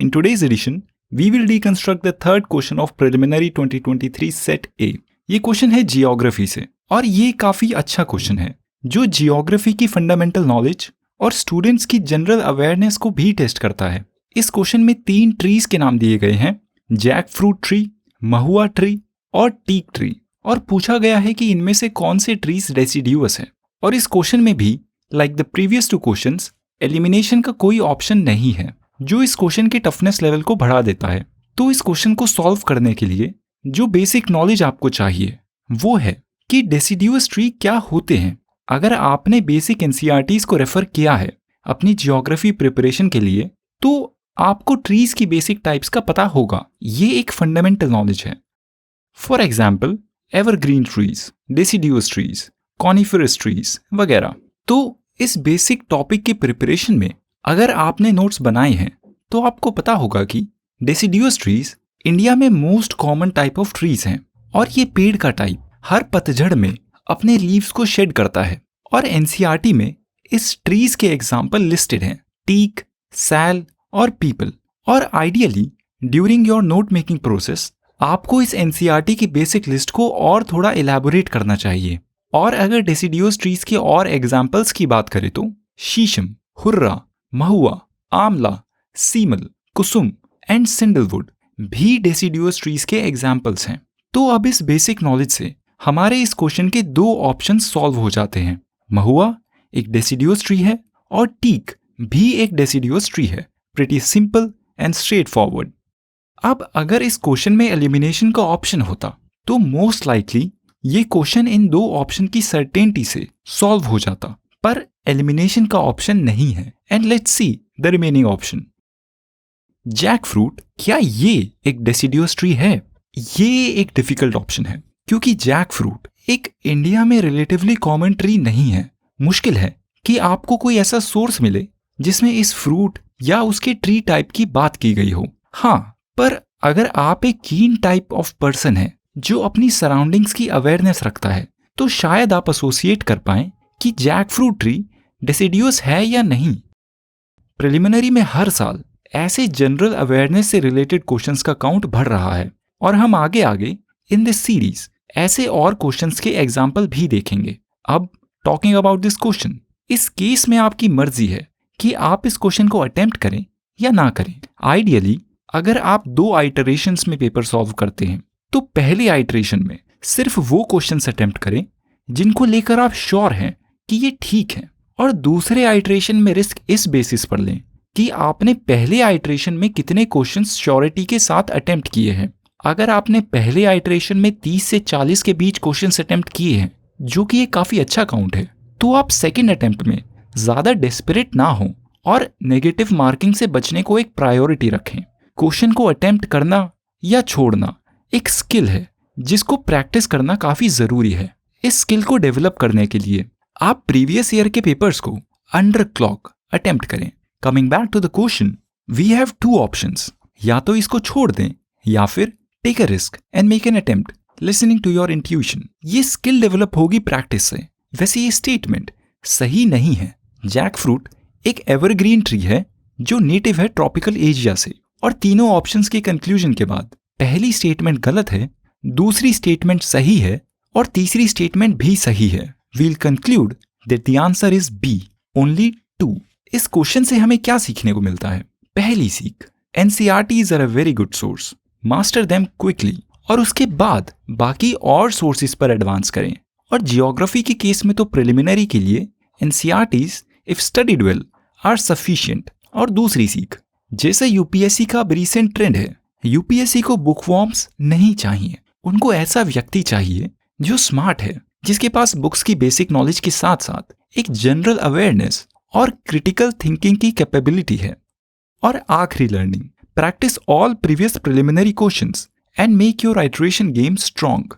In today's edition, we will deconstruct the third question of preliminary 2023 set A. ये question है geography से और ये काफी अच्छा क्वेश्चन है जो जियोग्राफी की फंडामेंटल नॉलेज और स्टूडेंट्स की जनरल अवेयरनेस को भी टेस्ट करता है। इस क्वेश्चन में 3 ट्रीज के नाम दिए गए हैं, जैक फ्रूट ट्री, महुआ ट्री और टीक ट्री, और पूछा गया है कि इनमें से कौन से ट्रीज डेसिडियुअस है। और इस क्वेश्चन में भी like the previous 2 questions elimination का कोई ऑप्शन नहीं है, जो इस क्वेश्चन के टफनेस लेवल को बढ़ा देता है। तो इस क्वेश्चन को सॉल्व करने के लिए जो बेसिक नॉलेज आपको चाहिए वो है कि डेसिडियुअस ट्री क्या होते हैं। अगर आपने बेसिक एनसीईआरटीज को रेफर किया है अपनी जियोग्राफी प्रिपरेशन के लिए तो आपको ट्रीज की बेसिक टाइप्स का पता होगा। ये एक फंडामेंटल नॉलेज है। For example evergreen trees, deciduous trees, coniferous trees वगैरह। तो इस बेसिक टॉपिक के प्रिपरेशन में अगर आपने नोट्स बनाए हैं तो आपको पता होगा कि डेसिडियुअस ट्रीज इंडिया में most common type of trees हैं और ये पेड़ का टाइप हर पतझड़ में अपने लीव्स को शेड करता है। और एनसीईआरटी में इस ट्रीज के एग्जाम्पल लिस्टेड हैं, टीक, सैल और पीपल। और ideally during your note making process आपको इस एनसीईआरटी की बेसिक लिस्ट को और थोड़ा एलैबोरेट करना चाहिए। और अगर डेसिडियुअस ट्रीज के और एग्जाम्पल्स की बात करें तो शीशम, हुर्रा, महुआ, आमला, सीमल, कुसुम एंड सैंडलवुड भी डेसिडियुअस ट्रीज के एग्जाम्पल्स हैं। तो अब इस बेसिक नॉलेज से हमारे इस क्वेश्चन के 2 ऑप्शन सॉल्व हो जाते हैं। महुआ एक डेसिडियुअस ट्री है और टीक भी एक डेसिडियुअस ट्री है। Pretty simple and straight forward. अब अगर इस क्वेश्चन में एलिमिनेशन का ऑप्शन होता तो मोस्ट लाइकली ये क्वेश्चन इन 2 ऑप्शन की सर्टेनिटी से सॉल्व हो जाता, पर एलिमिनेशन का ऑप्शन नहीं है। And let's see the remaining option. Jackfruit, क्या ये एक डेसिडियुअस ट्री है? ये एक डिफिकल्ट ऑप्शन है क्योंकि जैक फ्रूट एक इंडिया में रिलेटिवली कॉमन ट्री नहीं है। मुश्किल है कि आपको कोई ऐसा सोर्स मिले जिसमें इस फ्रूट या उसके ट्री टाइप की बात की गई हो। हाँ, पर अगर आप एक कीन टाइप ऑफ पर्सन है जो अपनी सराउंडिंग्स की अवेयरनेस रखता है तो शायद आप एसोसिएट कर पाएं कि जैक फ्रूट ट्री डेसिडियुअस है या नहीं। प्रिलिमिनरी में हर साल ऐसे जनरल अवेयरनेस से रिलेटेड क्वेश्चंस का काउंट बढ़ रहा है और हम आगे आगे इन दिस सीरीज ऐसे और क्वेश्चंस के एग्जाम्पल भी देखेंगे। अब टॉकिंग अबाउट दिस क्वेश्चन, इस केस में आपकी मर्जी है कि आप इस क्वेश्चन को अटेम्प्ट करें या ना करें। आइडियली अगर आप 2 आइटरेशंस में पेपर सॉल्व करते हैं तो पहले आइटरेशन में सिर्फ वो क्वेश्चंस अटेम्प्ट करें जिनको लेकर आप श्योर हैं कि ये ठीक है, और दूसरे आइटरेशन में रिस्क इस बेसिस पर लें कि आपने पहले आइटरेशन में कितने क्वेश्चंस श्योरिटी के साथ अटेम्प्ट किए हैं। अगर आपने पहले आइटरेशन में 30 से 40 के बीच क्वेश्चंस अटेम्प्ट किए हैं, जो कि ये काफी अच्छा काउंट है, तो आप सेकेंड अटेम्प्ट में ज्यादा डेस्परेट ना हो और नेगेटिव मार्किंग से बचने को एक प्रायोरिटी रखें। क्वेश्चन को अटेम्प्ट करना या छोड़ना एक स्किल है जिसको प्रैक्टिस करना काफी जरूरी है। इस स्किल को डेवलप करने के लिए आप प्रीवियस ईयर के पेपर्स को अंडर क्लॉक अटेम्प्ट करें। Coming back to the question, we have 2 options, या तो इसको छोड़ दें या फिर take a risk and make an attempt listening to your intuition. ये स्किल डेवलप होगी प्रैक्टिस से। वैसे ये स्टेटमेंट सही नहीं है। जैक फ्रूट एक एवरग्रीन ट्री है जो नेटिव है ट्रॉपिकल एशिया से। और तीनों ऑप्शंस के कंक्लूजन के बाद पहली स्टेटमेंट गलत है, दूसरी स्टेटमेंट सही है और तीसरी स्टेटमेंट भी सही है। We'll conclude that the answer is B, only 2। इस क्वेश्चन से हमें क्या सीखने को मिलता है? पहली सीख, NCERTs are a very good source, master them quickly, और उसके बाद बाकी और सोर्सेज पर एडवांस करें। और जियोग्राफी के केस में तो प्रिलिमिनरी के लिए NCERTs if studied well are sufficient. और दूसरी सीख, जैसे यूपीएससी का अब रिसेंट ट्रेंड है, यूपीएससी को बुकवॉर्म्स नहीं चाहिए, उनको ऐसा व्यक्ति चाहिए जो स्मार्ट है, जिसके पास बुक्स की बेसिक नॉलेज के साथ साथ एक जनरल अवेयरनेस और क्रिटिकल थिंकिंग की कैपेबिलिटी है। और आखिरी learning, practice all previous preliminary questions and make your iteration game strong.